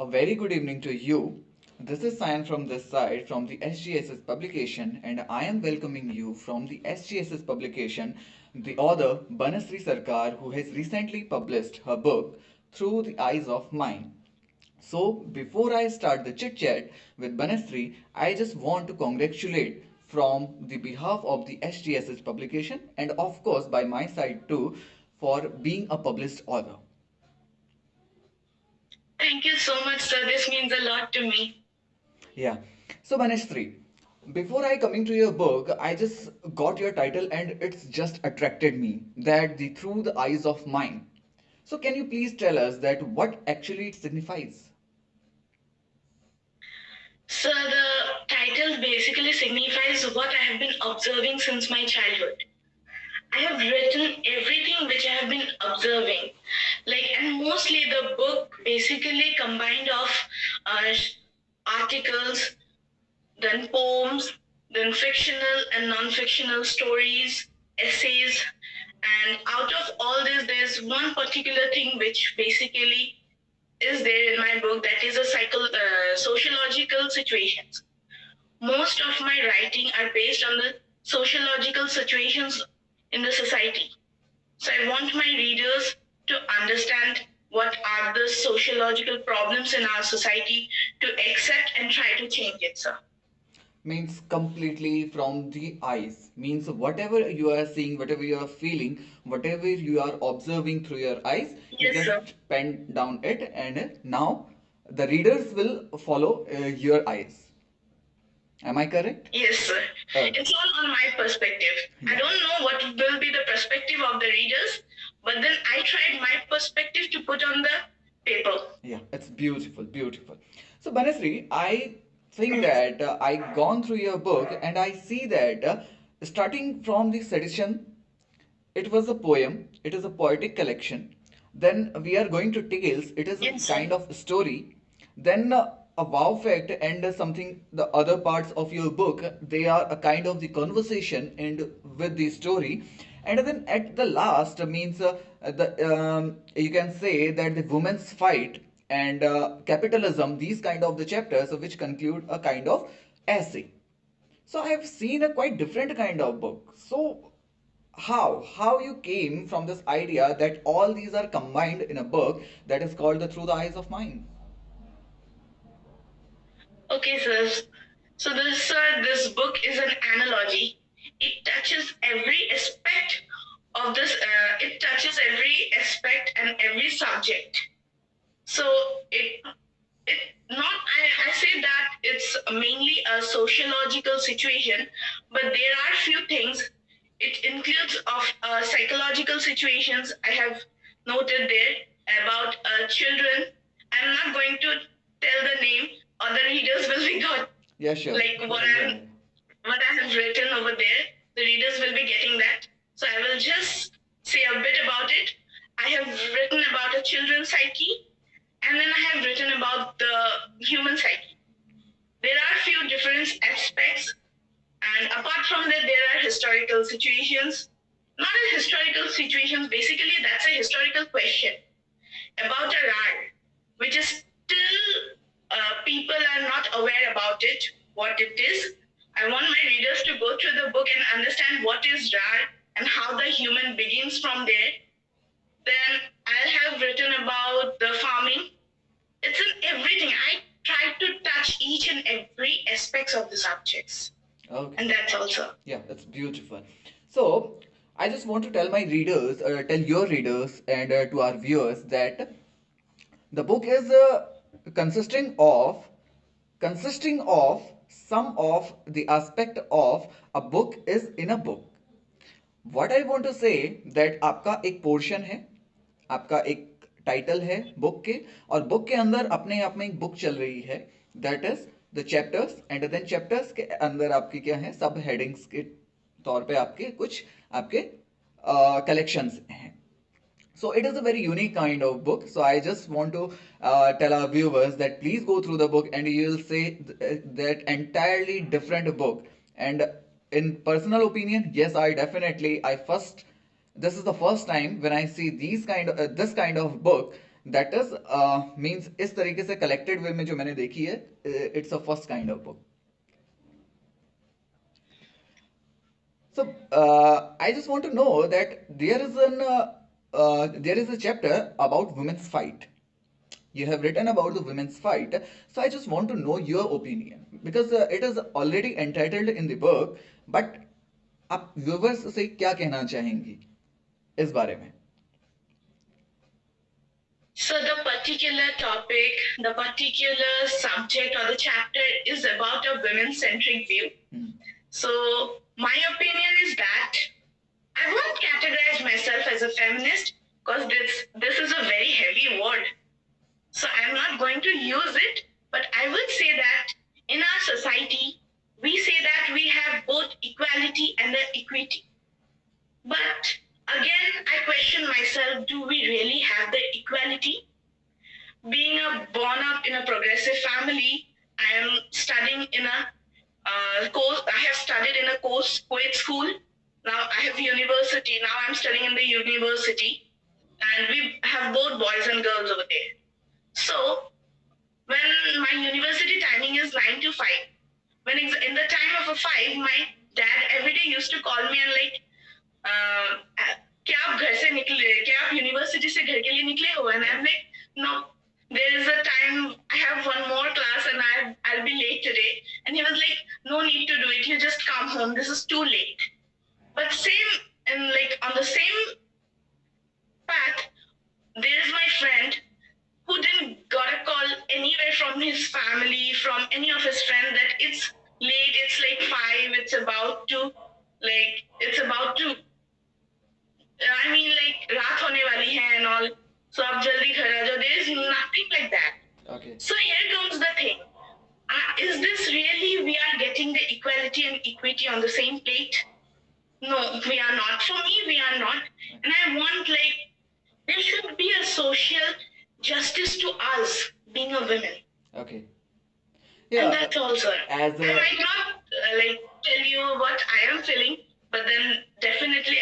A very good evening to you. This is Sayan from this side from the SGSH Publication, and I am welcoming you from the SGSH Publication, the author BanaShree Sarkar, who has recently published her book Through the Eyes of Mine. So, before I start the chit chat with BanaShree, I just want to congratulate from the behalf of the SGSH Publication and, of course, by my side too, for being a published author. Thank you so much, sir. This means a lot to me. Yeah. So Baneshri, before I coming to your book, I just got your title and it's just attracted me that the through the eyes of mine. So can you please tell us that what actually it signifies? So, the title basically signifies what I have been observing since my childhood. I have written everything which I have been observing. And mostly the book basically combined of uh, articles, then poems, then fictional and non-fictional stories, essays, and out of all this, there's one particular thing which basically is there in my book, that is a sociological situations. Most of my writing are based on the sociological situations in the society. So I want my readers to understand what are the sociological problems in our society to accept and try to change it, sir. Means completely from the eyes. Means whatever you are seeing, whatever you are feeling, whatever you are observing through your eyes, you Yes, sir. just pen down it and now the readers will follow your eyes. Am I correct? Yes, sir. It's all on my perspective. I don't know what will be the perspective of the readers, but then I tried my perspective to put on the paper. Yeah, it's beautiful, beautiful. So, Banasri, I think that I gone through your book and I see that starting from the sedition, it was a poem, it is a poetic collection. Then we are going to tales, it is a Yes, sir. kind of story. Then a wow fact and something, the other parts of your book, they are a kind of the conversation and with the story. And then at the last means the you can say that the women's fight and capitalism, these kind of the chapters which conclude a kind of essay. So I have seen a quite different kind of book. So how you came from this idea that all these are combined in a book that is called the Through the Eyes of Mine? Okay, sir. So this book is an analogy. It touches every aspect of this. It touches every aspect and every subject. So it not I say that it's mainly a sociological situation, but there are few things. It includes of psychological situations I have noted there about children. I'm not going to tell the name, other readers will be got Yeah, sure. what I have written over there. The readers will be getting that. So I will just say a bit about it. I have written about a children's psyche, and then I have written about the human psyche. There are few different aspects, and apart from that, there are historical situations. Not a historical situations, basically that's a historical question about a RAR, which is still people are not aware about it, what it is. I want my readers to go through the book and understand what is RAR and how the human begins from there. Then I have written about the farming. It's in everything. I try to touch each and every aspects of the subjects. Okay. And that's also. Yeah, that's beautiful. So, I just want to tell my readers, tell your readers and to our viewers that the book is consisting of some of the aspect of a book is in a book. What I want to say that आपका एक portion है, आपका एक title है book के, और book के अंदर अपने आप में एक बुक चल रही है, that is the chapters, and then chapters के अंदर आपकी क्या है, सब हेडिंग्स के तौर पे आपके कुछ आपके कलेक्शंस हैं. So it is a very unique kind of book. So I just want to tell our viewers that please go through the book and you'll say that entirely different book. And in personal opinion, yes, I first, this is the first time when I see these kind of this kind of book that is means इस तरीके से collected वे में जो मैंने देखी है, it's a first kind of book. So I just want to know that there is a chapter about women's fight. You have written about the women's fight, so I just want to know your opinion because it is already entitled in the book. But आप viewers से क्या कहना चाहेंगी इस बारे में? So the particular topic, the particular subject or the chapter is about a women-centric view. So my opinion is that I won't categorize myself as a feminist because this is a very heavy word. So I'm not going to use it, but I would say that in our society, we say that we have both equality and equity. But again, I question myself, do we really have the equality? Being born up in a progressive family, I am studying in a course. I have studied in a co-ed school. Now I have university. Now I'm studying in the university, and we have both boys and girls over there. So when my university timing is 9 to 5, when in the time of a 5, my dad every day used to call me and like, क्या आप घर से निकले, क्या आप university से घर के लिए निकले हो? And I'm like, no, there is a time, I have one more class and I'll be late today. And he was like, no need to do it, you just come home, this is too late. But same, and like on the same path, there is my friend who didn't got a call anywhere from his family, from any of his friends that it's late, it's like 5, it's about to, I mean like रात होने वाली है and all. So आप जल्दी घर आ जाओ. There is nothing like that. Okay. So here comes the thing. Is this really we are getting the equality and equity on the same plate? No, we are not. For me, we are not. And I want like there should be a social justice to us being a women. Okay. Yeah, and that's also. I might not like tell you what I am feeling, but then definitely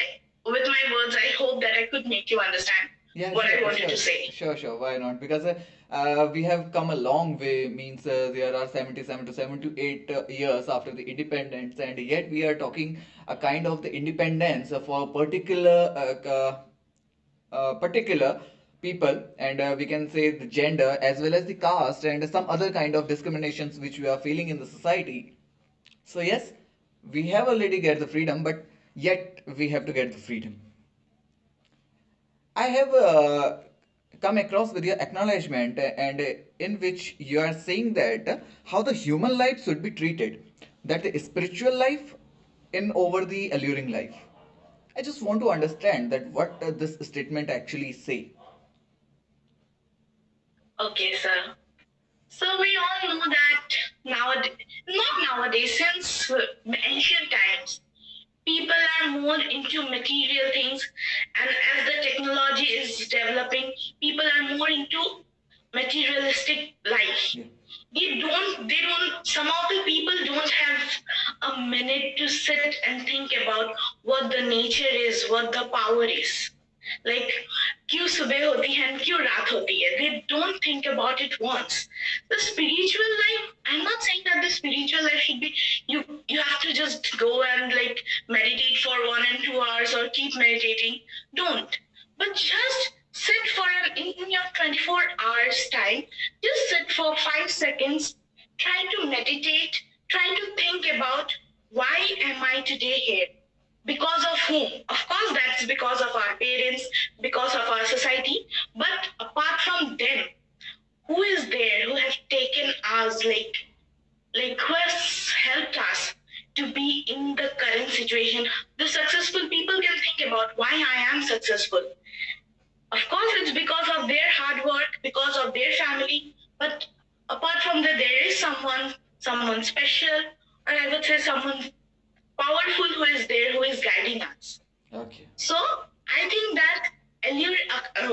with my words, I hope that I could make you understand what I wanted to say. Sure. Why not? Because we have come a long way. Means there are 77 to 78 years after the independence, and yet we are talking a kind of the independence for particular people, and we can say the gender as well as the caste and some other kind of discriminations which we are feeling in the society. So yes, we have already get the freedom, but yet we have to get the freedom. I have come across with your acknowledgement, and in which you are saying that how the human life should be treated, that the spiritual life in over the alluring life. I just want to understand that what this statement actually say. Okay, sir. So we all know that not nowadays, since ancient times, people are more into material things, and as the technology is developing, people are more into materialistic life. Yeah. Some of the people don't have a minute to sit and think about what the nature is, what the power is. Like, क्यों सुबह होती है and क्यों रात होती है? They don't think about it once. The spiritual life, I'm not saying that the spiritual life should be, you have to just go and like meditate for 1 and 2 hours or keep meditating. Don't. But just sit for in your 24 hours time, just sit for 5 seconds, try to meditate, try to think about why am I today here? Because of whom? Of course, that's because of our parents, because of our society. But apart from them, who is there who have taken us, like who has helped us to be in the current situation? The successful people can think about why I am successful. Of course, it's because of their hard work, because of their family. But apart from that, there is someone special, or I would say someone powerful who is there, who is guiding us. Okay. So I think that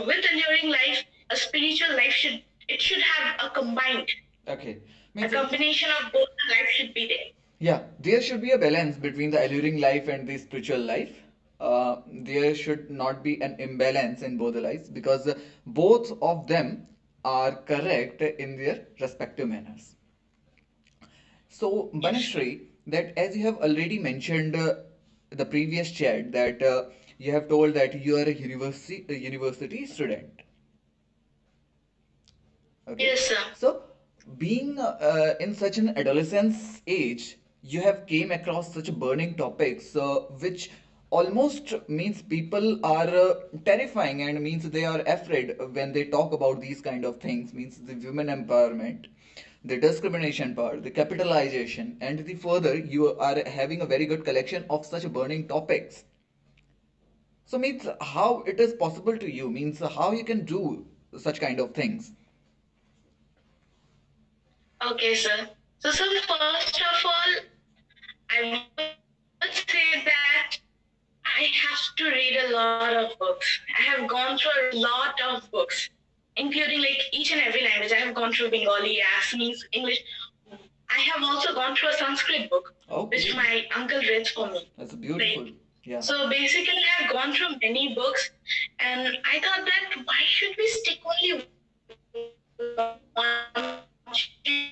with alluring life, a spiritual life should have a combined. Okay. A combination of both life should be there. Yeah, there should be a balance between the alluring life and the spiritual life. there should not be an imbalance in both the lives, because both of them are correct in their respective manners. So, Yes. Banashri, that as you have already mentioned the previous chat, that you have told that you are a university student. Okay. Yes, sir. So, being in such an adolescence age, you have came across such burning topics, which almost means people are terrifying, and means they are afraid when they talk about these kind of things. Means the women empowerment, the discrimination part, the capitalization, and the further you are having a very good collection of such burning topics. So means how it is possible to you, means how you can do such kind of things. Okay, sir. So, sir, first of all, I would say that I have to read a lot of books. I have gone through a lot of books, including like each and every language. I have gone through Bengali, Assamese, English. I have also gone through a Sanskrit book, which Okay. my uncle read for me. That's beautiful. Like, Yeah. so basically, I have gone through many books, and I thought that why should we stick only one chapter?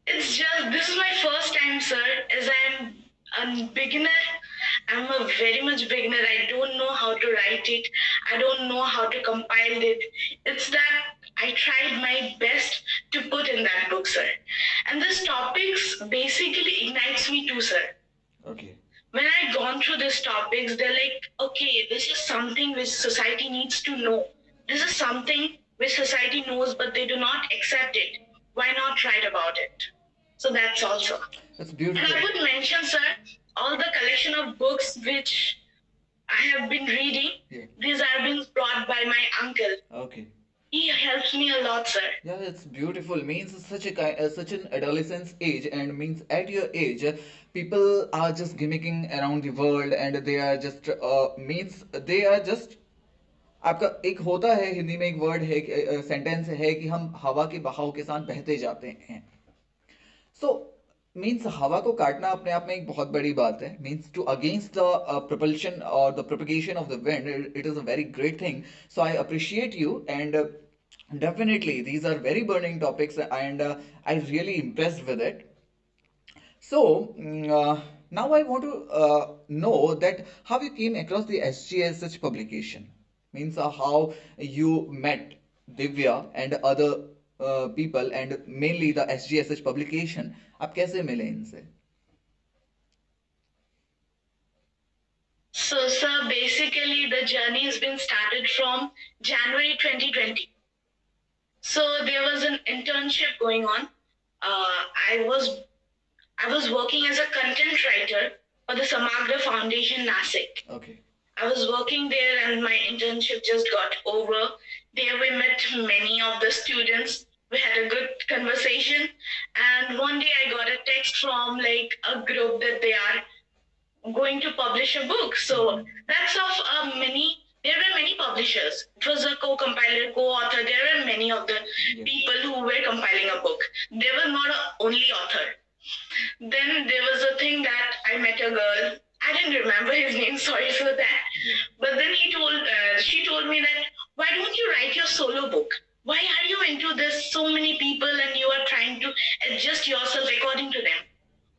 It's just this is my first time, sir. As I'm a beginner, I'm a very much beginner. I don't know how to write it. I don't know how to compile it. It's that I tried my best to put in that book, sir. And this topics basically ignites me too, sir. Okay. When I gone through these topics, they're like, okay, this is something which society needs to know. This is something which society knows, but they do not accept it. Why not write about it? So that's also. That's And beautiful. I would mention, sir, all the collection of books which I have been reading. Yeah. These are being brought by my uncle. Okay. He helps me a lot, sir. Yeah, it's beautiful. Means such an adolescence age, and means at your age, people are just gimmicking around the world, and they are just means they are just आपका एक होता है हिंदी में एक word है sentence है कि हम हवा के बहाव के साथ बहते जाते हैं. सो मीन्स हवा को काटना अपने आप में एक बहुत बड़ी बात है. Means to against the propulsion or the propagation of the wind, it is a very great thing. So I appreciate you, and definitely these are very burning topics, and I really impressed with it. So now I want to know that how you came across the SGSH publication. Means how you met Divya and other people, and mainly the SGSH publication. आप कैसे मिले इनसे? So, sir, basically the journey has been started from January 2020. So there was an internship going on. Uh, I was I was working as a content writer for the Samagra Foundation, Nasik. Okay. I was working there, and my internship just got over. There we met many of the students. We had a good conversation, and one day I got a text from like a group that they are going to publish a book. So that's of many. There were many publishers. It was a co-compiler, co-author. There were many of the people who were compiling a book. They were not a only author. Then there was a thing that I met a girl. I didn't remember his name. Sorry for that. But then she told me that why don't you write your solo book? Why are you into this? So many people, and you are trying to adjust yourself according to them.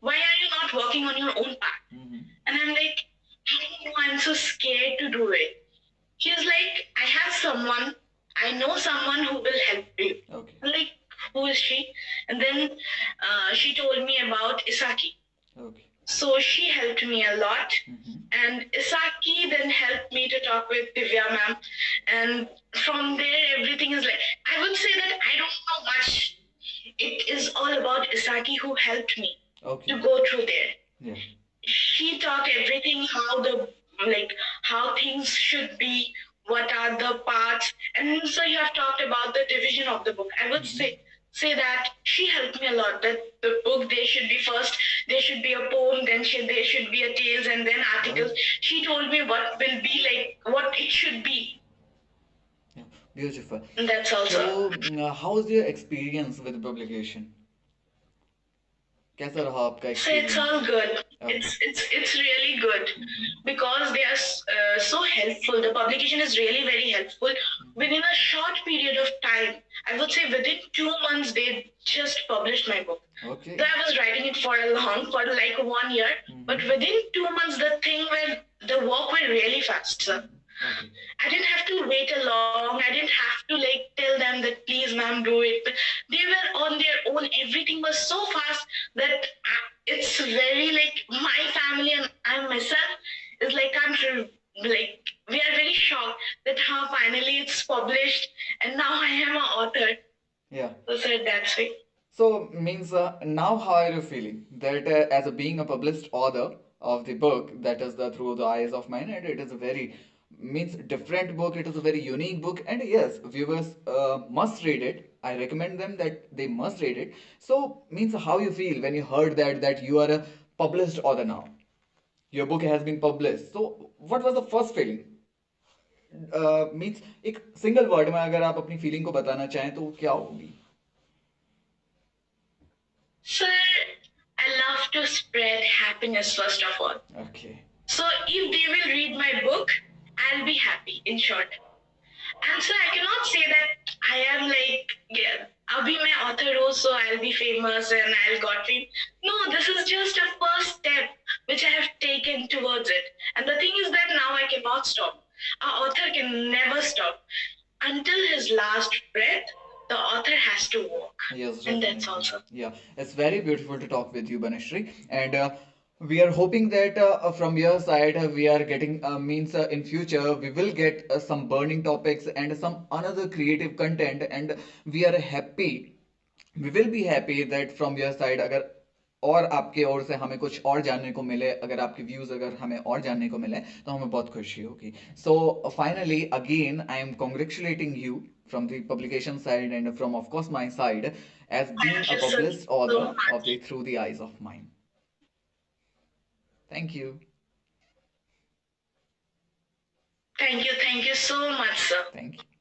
Why are you not working on your own path? And I'm like, I don't know, I'm so scared to do it. She's like, I have someone, I know someone who will help you. Okay. I'm like, who is she? And then she told me about Isaki. Okay. So she helped me a lot. And Isaki then helped me to talk with Divya ma'am. And from there, everything is like, I would say that I don't know much. It is all about Isaki who helped me to go through there. Yeah. She taught everything, how things should be, what are the parts, and so you have talked about the division of the book. I would say that she helped me a lot. That the book, there should be first, there should be a poem, then there should be a tales, and then articles. She told me what will be like, what it should be. Yeah. Beautiful. And that's also. So, how's your experience with publication? कैसा रहा आपका So it's experience? all good. Okay. It's really good because they are so helpful. The publication is really very helpful. Within a short period of time, I would say within 2 months, they just published my book. Okay. So I was writing it for like 1 year, but within 2 months, the thing where the work went really fast, sir. Okay. I didn't have to wait a long. I didn't have to like tell them that please, ma'am, do it. But they were on their own. Everything was so fast that it's very like my family and I myself is like like we are very shocked that how finally it's published and now I am an author. Yeah. So sir, that's it. So means now how are you feeling that as a being a published author of the book that is the Through the Eyes of Mine, and it is a very means different book, it is a very unique book, and yes, viewers must read it. I recommend them that they must read it. So means how you feel when you heard that you are a published author now, your book has been published. So what was the first feeling? Means एक single word में अगर आप अपनी feeling को बताना चाहें तो वो क्या होगी? Sir, I love to spread happiness first of all. Okay. So if they will read my book, I'll be happy, in short. And so I cannot say that I am like, yeah, Abhi मैं author हूँ, so I'll be famous and I'll got fame. No, this is just a first step which I have taken towards it. And the thing is that now I cannot stop. An author can never stop. Until his last breath, the author has to walk. Yes, And definitely. that's also. Yeah, it's very beautiful to talk with you, BanaShree. And we are hoping that from your side we are getting means in future we will get some burning topics and some another creative content, and we are happy, we will be happy that from your side अगर और आपके ओर से हमें कुछ और जानने को मिले, अगर आपके व्यूज अगर हमें और जानने को मिले तो हमें बहुत खुशी होगी. So finally again I am congratulating you from the publication side and from of course my side as being Thank a you so published author of much. the Through the Eyes of Mine. Thank you. Thank you so much, sir. Thank you.